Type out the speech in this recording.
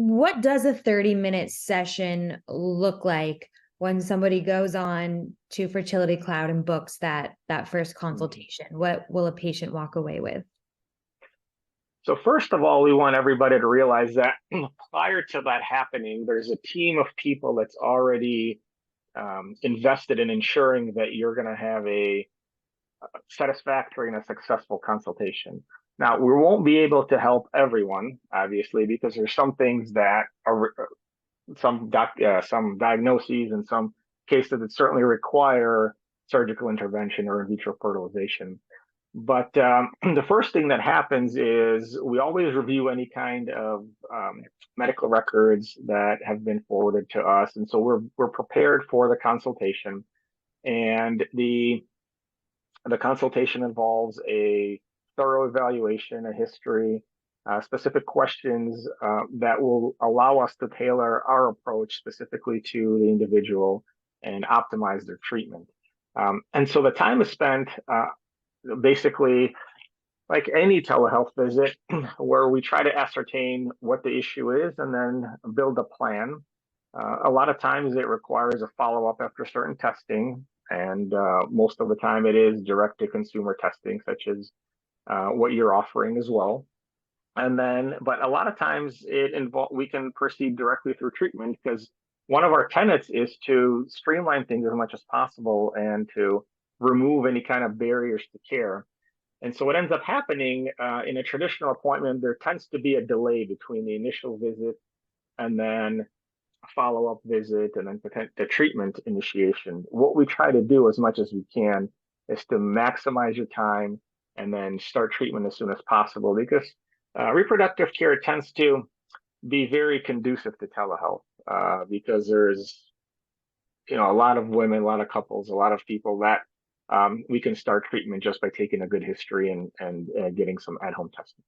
what does a 30-minute session look like when somebody goes on to Fertility Cloud and books that first consultation? What will a patient walk away with? So first of all, we want everybody to realize that prior to that happening, there's a team of people that's already invested in ensuring that you're going to have a satisfactory and a successful consultation. Now, we won't be able to help everyone, obviously, because there's some things that are some diagnoses and some cases that certainly require surgical intervention or in vitro fertilization. But the first thing that happens is we always review any kind of medical records that have been forwarded to us, and so we're prepared for the consultation. And the consultation involves a thorough evaluation, a history, specific questions that will allow us to tailor our approach specifically to the individual and optimize their treatment. And so the time is spent basically like any telehealth visit where we try to ascertain what the issue is and then build a plan. A lot of times it requires a follow-up after certain testing, and most of the time it is direct-to-consumer testing, such as what you're offering as well. And then, but a lot of times we can proceed directly through treatment because one of our tenets is to streamline things as much as possible and to remove any kind of barriers to care. And so what ends up happening in a traditional appointment, there tends to be a delay between the initial visit and then a follow-up visit and then the treatment initiation. What we try to do as much as we can is to maximize your time and then start treatment as soon as possible, because reproductive care tends to be very conducive to telehealth because there's a lot of women, a lot of couples, a lot of people that we can start treatment just by taking a good history and getting some at-home testing.